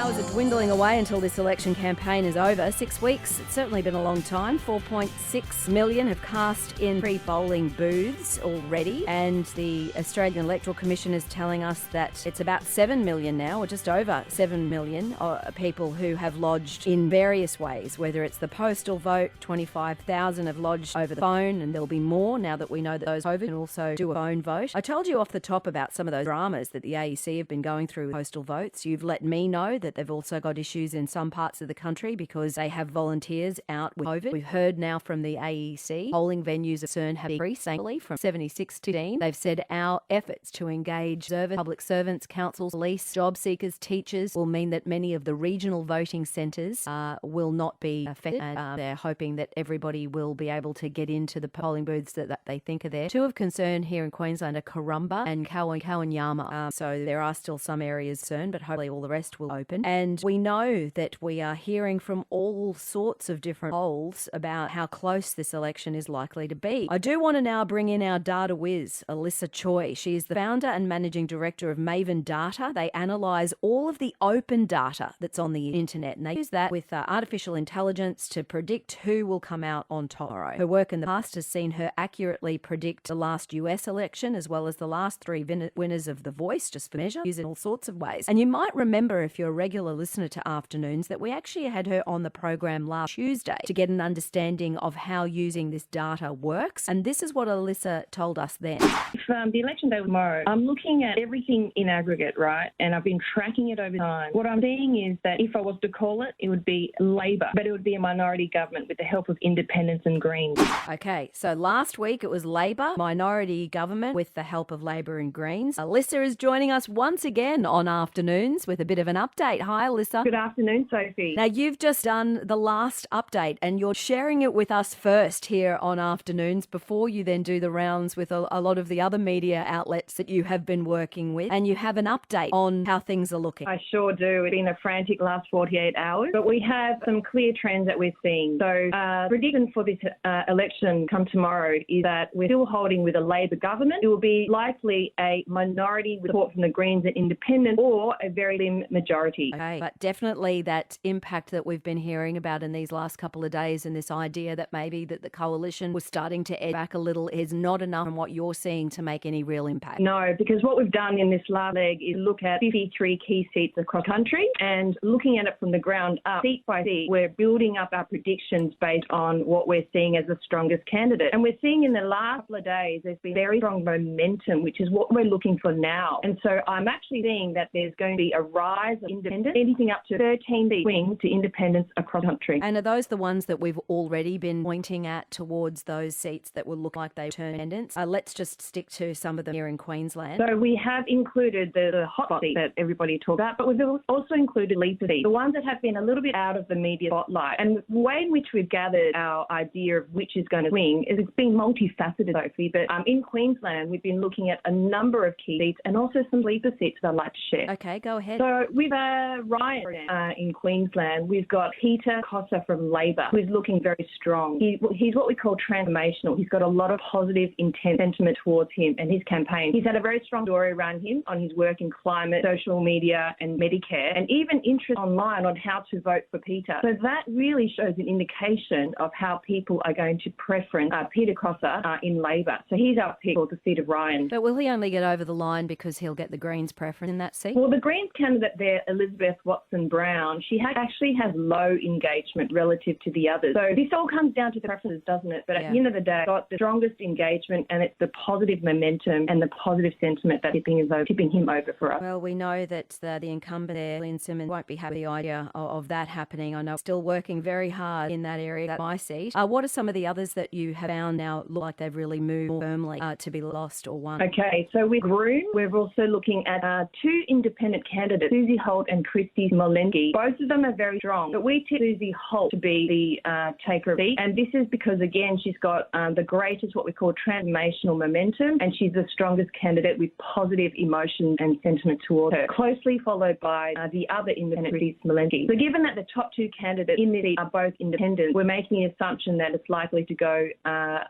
hours are dwindling away until this election campaign is over. 6 weeks, it's certainly been a long time. 4.6 million have cast in pre-polling booths already, and the Australian Electoral Commission is telling us that it's about 7 million now, or just over 7 million people who have lodged in various ways, whether it's the postal vote. 25,000 have lodged over the phone, and there'll be more now that we know that those COVID can also do a phone vote. I told you off the top about some of those dramas that the AEC have been going through with postal votes. You've let me know that they've also got issues in some parts of the country because they have volunteers out with COVID. We've heard now from the AEC polling venues of CERN have increased thankfully from 76 to 15. They've said our efforts to engage public servants, councils, police, job seekers, teachers will mean that many of the regional voting centres will not be affected, and they're hoping that everybody will be able to get into the polling booths that they think are there. Two of concern here in Queensland are Karumba and Kawanyama. So there are still some areas CERN, but hopefully all the rest will open. And we know that we are hearing from all sorts of different polls about how close this election is likely to be. I do want to now bring in our data whiz, Alyssa Choi. She is the founder and managing director of Maven Data. They analyse all of the open data that's on the internet, and they use that with artificial intelligence to predict who will come out on top tomorrow. Her work in the past has seen her accurately predict the last US election as well as the last three winners of The Voice, just for measure, used in all sorts of ways. And you might remember, if you're a regular listener to Afternoons, that we actually had her on the program last Tuesday to get an understanding of how using this data works. And this is what Alyssa told us then. If the election day was tomorrow, I'm looking at everything in aggregate, right? And I've been tracking it over time. What I'm seeing is that if I was to call it, it would be Labor, but it would be a minority government with the help of independents and Greens. Okay, so last week it was Labor, minority government with the help of Labor and Greens. Alyssa is joining us once again on Afternoons with a bit of an update. Hi, Alyssa. Good afternoon, Sophie. Now, you've just done the last update and you're sharing it with us first here on Afternoons before you then do the rounds with a lot of the other media outlets that you have been working with, and you have an update on how things are looking. I sure do. It's been a frantic last 48 hours, but we have some clear trends that we're seeing. So prediction for this election come tomorrow is that we're still holding with a Labor government. It will be likely a minority with support from the Greens and Independents, or a very slim majority. Okay, but definitely that impact that we've been hearing about in these last couple of days, and this idea that maybe that the coalition was starting to edge back a little, is not enough from what you're seeing to make any real impact. No, because what we've done in this last leg is look at 53 key seats across the country, and looking at it from the ground up, seat by seat, we're building up our predictions based on what we're seeing as the strongest candidate. And we're seeing in the last couple of days there's been very strong momentum, which is what we're looking for now. And so I'm actually seeing that there's going to be a rise of independents, anything up to 13 seats swing to independents across the country. And are those the ones that we've already been pointing at towards those seats that will look like they turn independents? Let's just stick to some of them here in Queensland. So we have included the hotspot seats that everybody talked about, but we've also included sleeper seats, the ones that have been a little bit out of the media spotlight. And the way in which we've gathered our idea of which is going to swing is it's been multifaceted, Sophie. But in Queensland, we've been looking at a number of key seats and also some sleeper seats that I'd like to share. Okay, go ahead. So with Ryan in Queensland, we've got Peter Costa from Labor, who's looking very strong. He's what we call transformational. He's got a lot of positive intent sentiment towards him and his campaign. He's had a very strong story around him on his work in climate, social media and Medicare, and even interest online on how to vote for Peter. So that really shows an indication of how people are going to preference Peter Costa in Labor. So he's our pick for the seat of Ryan. But will he only get over the line because he'll get the Greens preference in that seat? Well, the Greens candidate there, Elizabeth Watson-Brown, she actually has low engagement relative to the others. So this all comes down to the preferences, doesn't it? But at the end of the day, it's got the strongest engagement, and it's the positive momentum and the positive sentiment that's tipping him over for us. Well, we know that the incumbent there, Lynn Simmons, won't be happy with the idea of that happening. I know still working very hard in that area. That's my seat. What are some of the others that you have found now look like they've really moved more firmly to be lost or won? Okay, so with Groom, we're also looking at two independent candidates, Susie Holt and Christy Smolenski. Both of them are very strong, but we tip Susie Holt to be the taker of the seat. And this is because, again, she's got the greatest, what we call transformational momentum, and she's the strongest candidate with positive emotion and sentiment towards her, closely followed by the other independent, Christy Smolenski. So given that the top two candidates in the seat are both independent, we're making the assumption that it's likely to go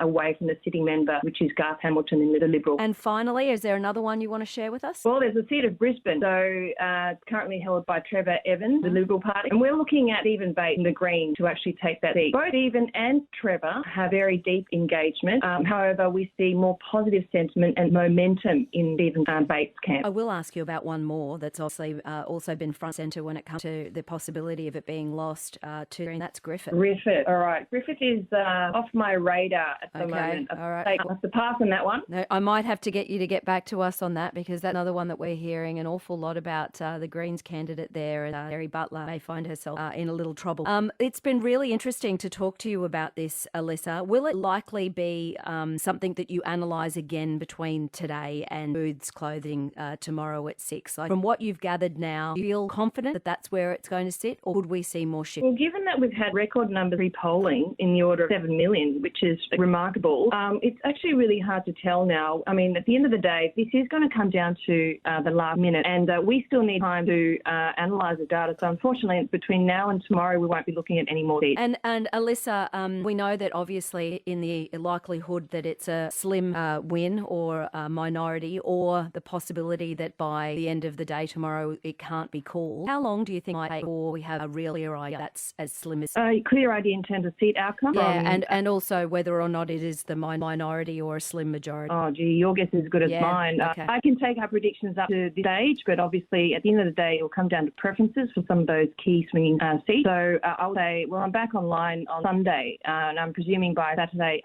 away from the sitting member, which is Garth Hamilton in the Liberal. And finally, is there another one you want to share with us? Well, there's a seat of Brisbane. So it's currently held held by Trevor Evans, the Liberal Party. And we're looking at Stephen Bates in the Greens to actually take that seat. Both Stephen and Trevor have very deep engagement. However, we see more positive sentiment and momentum in Stephen Bates' camp. I will ask you about one more that's obviously also been front centre when it comes to the possibility of it being lost to, and that's Griffith. Griffith, all right. Griffith is off my radar at the moment. All right. I'll have to pass on that one. No, I might have to get you to get back to us on that, because that's another one that we're hearing an awful lot about. The Greens candidate there, Mary Butler, may find herself in a little trouble. It's been really interesting to talk to you about this, Alyssa. Will it likely be something that you analyse again between today and Booth's Clothing tomorrow at 6? Like, from what you've gathered now, do you feel confident that that's where it's going to sit, or could we see more shift? Well, given that we've had record numbers pre-polling in the order of 7 million, which is remarkable, it's actually really hard to tell now. I mean, at the end of the day, this is going to come down to the last minute, and we still need time to analyse the data. So unfortunately, between now and tomorrow, we won't be looking at any more seats. And Alyssa, we know that obviously in the likelihood that it's a slim win or a minority, or the possibility that by the end of the day tomorrow it can't be called, how long do you think it might take before we have a real clear idea that's as slim as... A clear idea in terms of seat outcome? Yeah, and also whether or not it is the minority or a slim majority. Oh, gee, your guess is as good as mine. Okay. I can take our predictions up to this stage, but obviously at the end of the day, it will come down to preferences for some of those key swinging seats. So I'll say, well, I'm back online on Sunday, and I'm presuming by Saturday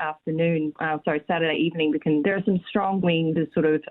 evening, because there are some strong winds that sort of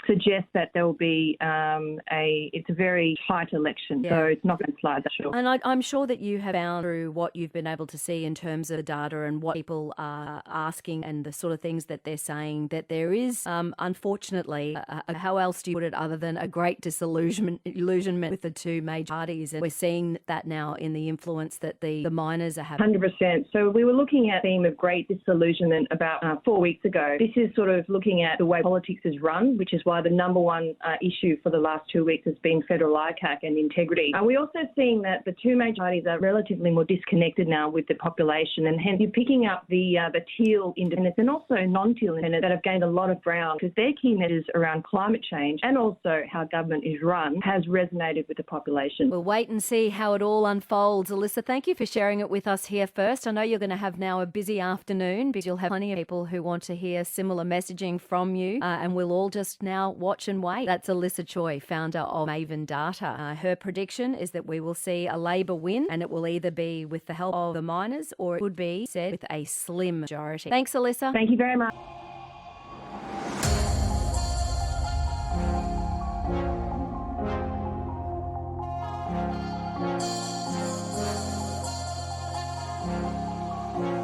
suggest that there will be it's a very tight election, so it's not going to slide that short. And I'm sure that you have found through what you've been able to see in terms of the data and what people are asking and the sort of things that they're saying, that there is, unfortunately, how else do you put it other than a great disillusionment with the two major parties. And we're seeing that now in the influence that the miners are having. 100%. So we were looking at a theme of great disillusionment about 4 weeks ago. This is sort of looking at the way politics is run, which is why the number one issue for the last 2 weeks has been federal ICAC and integrity. We're also seeing that the two major parties are relatively more disconnected now with the population, and hence you're picking up the teal independents and also non-teal independents that have gained a lot of ground, because their key measures around climate change and also how government is run has resonated with the population. We'll wait and see how it all unfolds. Alyssa, thank you for sharing it with us here first. I know you're going to have now a busy afternoon, because you'll have plenty of people who want to hear similar messaging from you, and we'll all just now watch and wait. That's Alyssa Choi, founder of Maven Data. Her prediction is that we will see a Labor win, and it will either be with the help of the miners or it could be said with a slim majority. Thanks, Alyssa. Thank you very much.